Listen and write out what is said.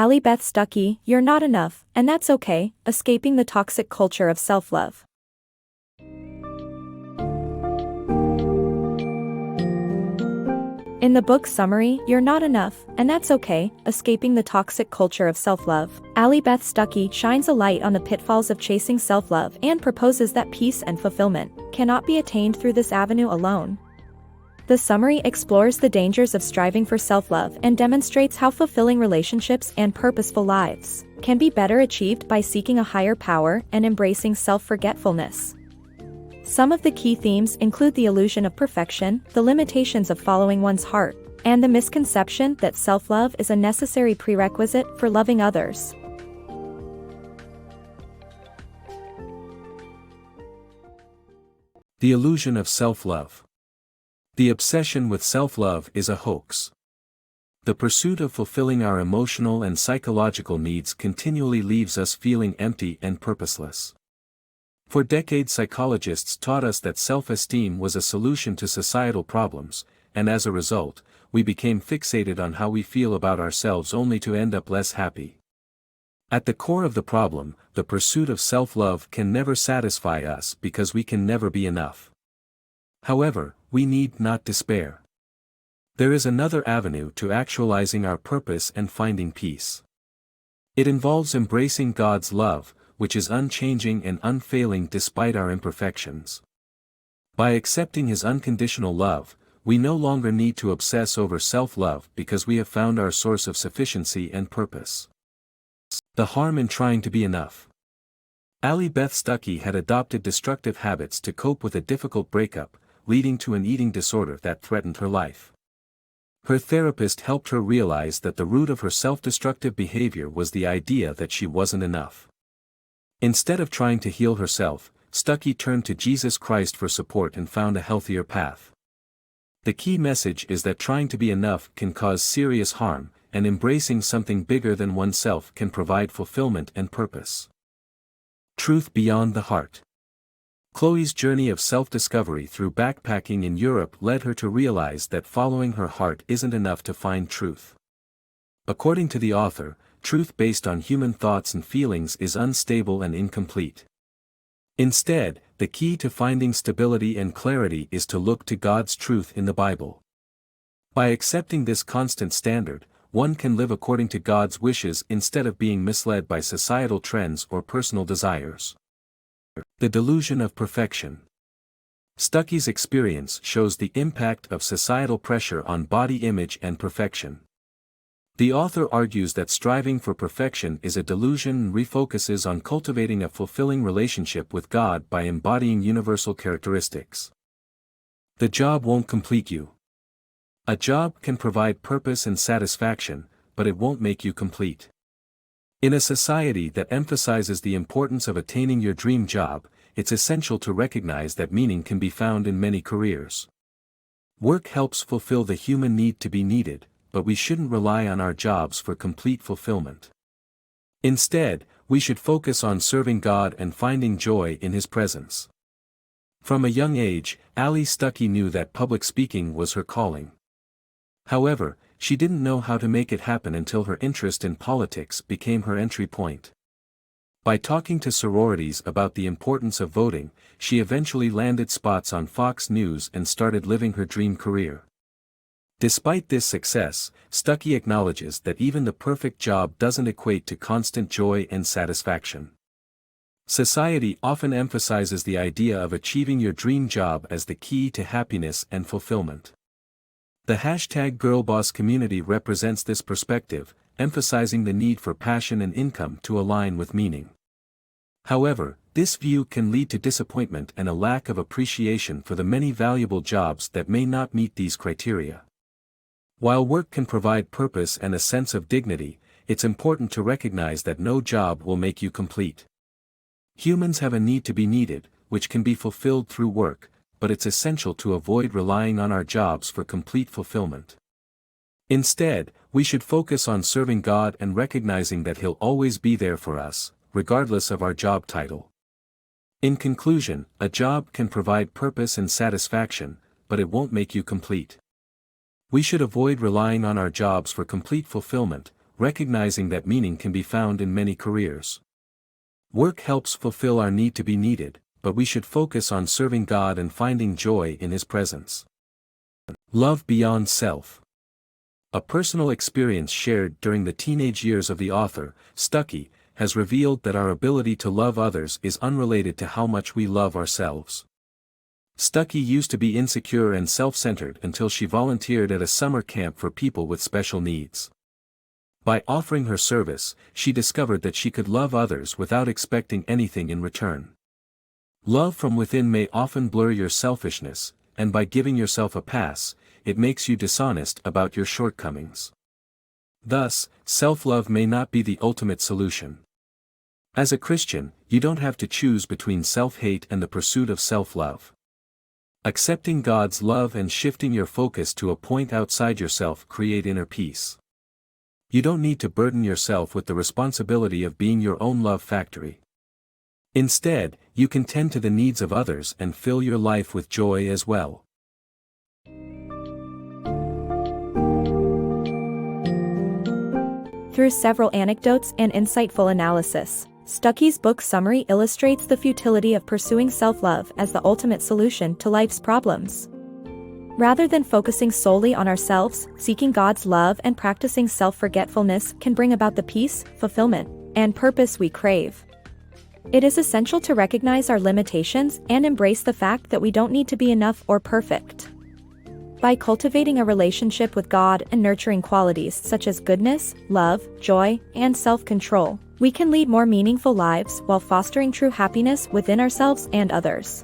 Allie Beth Stuckey, You're Not Enough, and That's Okay, Escaping the Toxic Culture of Self-Love. In the book summary, You're Not Enough, and That's Okay, Escaping the Toxic Culture of Self-Love, Allie Beth Stuckey shines a light on the pitfalls of chasing self-love and proposes that peace and fulfillment cannot be attained through this avenue alone. The summary explores the dangers of striving for self-love and demonstrates how fulfilling relationships and purposeful lives can be better achieved by seeking a higher power and embracing self-forgetfulness. Some of the key themes include the illusion of perfection, the limitations of following one's heart, and the misconception that self-love is a necessary prerequisite for loving others. The illusion of self-love. The obsession with self-love is a hoax. The pursuit of fulfilling our emotional and psychological needs continually leaves us feeling empty and purposeless. For decades, psychologists taught us that self-esteem was a solution to societal problems, and as a result, we became fixated on how we feel about ourselves only to end up less happy. At the core of the problem, the pursuit of self-love can never satisfy us because we can never be enough. However, we need not despair. There is another avenue to actualizing our purpose and finding peace. It involves embracing God's love, which is unchanging and unfailing despite our imperfections. By accepting His unconditional love, we no longer need to obsess over self-love because we have found our source of sufficiency and purpose. The harm in trying to be enough. Allie Beth Stuckey had adopted destructive habits to cope with a difficult breakup, leading to an eating disorder that threatened her life. Her therapist helped her realize that the root of her self-destructive behavior was the idea that she wasn't enough. Instead of trying to heal herself, Stuckey turned to Jesus Christ for support and found a healthier path. The key message is that trying to be enough can cause serious harm, and embracing something bigger than oneself can provide fulfillment and purpose. Truth beyond the heart. Chloe's journey of self-discovery through backpacking in Europe led her to realize that following her heart isn't enough to find truth. According to the author, truth based on human thoughts and feelings is unstable and incomplete. Instead, the key to finding stability and clarity is to look to God's truth in the Bible. By accepting this constant standard, one can live according to God's wishes instead of being misled by societal trends or personal desires. The Delusion of Perfection. Stuckey's experience shows the impact of societal pressure on body image and perfection. The author argues that striving for perfection is a delusion and refocuses on cultivating a fulfilling relationship with God by embodying universal characteristics. The job won't complete you. A job can provide purpose and satisfaction, but it won't make you complete. In a society that emphasizes the importance of attaining your dream job, it's essential to recognize that meaning can be found in many careers. Work helps fulfill the human need to be needed, but we shouldn't rely on our jobs for complete fulfillment. Instead, we should focus on serving God and finding joy in His presence. From a young age, Allie Stuckey knew that public speaking was her calling. However, she didn't know how to make it happen until her interest in politics became her entry point. By talking to sororities about the importance of voting, she eventually landed spots on Fox News and started living her dream career. Despite this success, Stuckey acknowledges that even the perfect job doesn't equate to constant joy and satisfaction. Society often emphasizes the idea of achieving your dream job as the key to happiness and fulfillment. The #GirlBoss community represents this perspective, emphasizing the need for passion and income to align with meaning. However, this view can lead to disappointment and a lack of appreciation for the many valuable jobs that may not meet these criteria. While work can provide purpose and a sense of dignity, it's important to recognize that no job will make you complete. Humans have a need to be needed, which can be fulfilled through work, but it's essential to avoid relying on our jobs for complete fulfillment. Instead, we should focus on serving God and recognizing that He'll always be there for us, regardless of our job title. In conclusion, a job can provide purpose and satisfaction, but it won't make you complete. We should avoid relying on our jobs for complete fulfillment, recognizing that meaning can be found in many careers. Work helps fulfill our need to be needed, but we should focus on serving God and finding joy in His presence. Love beyond self. A personal experience shared during the teenage years of the author, Stuckey, has revealed that our ability to love others is unrelated to how much we love ourselves. Stuckey used to be insecure and self-centered until she volunteered at a summer camp for people with special needs. By offering her service, she discovered that she could love others without expecting anything in return. Love from within may often blur your selfishness, and by giving yourself a pass, it makes you dishonest about your shortcomings. Thus, self-love may not be the ultimate solution. As a Christian, you don't have to choose between self-hate and the pursuit of self-love. Accepting God's love and shifting your focus to a point outside yourself create inner peace. You don't need to burden yourself with the responsibility of being your own love factory. Instead, you can tend to the needs of others and fill your life with joy as well. Through several anecdotes and insightful analysis, Stuckey's book summary illustrates the futility of pursuing self-love as the ultimate solution to life's problems. Rather than focusing solely on ourselves, seeking God's love and practicing self-forgetfulness can bring about the peace, fulfillment, and purpose we crave. It is essential to recognize our limitations and embrace the fact that we don't need to be enough or perfect. By cultivating a relationship with God and nurturing qualities such as goodness, love, joy, and self-control, we can lead more meaningful lives while fostering true happiness within ourselves and others.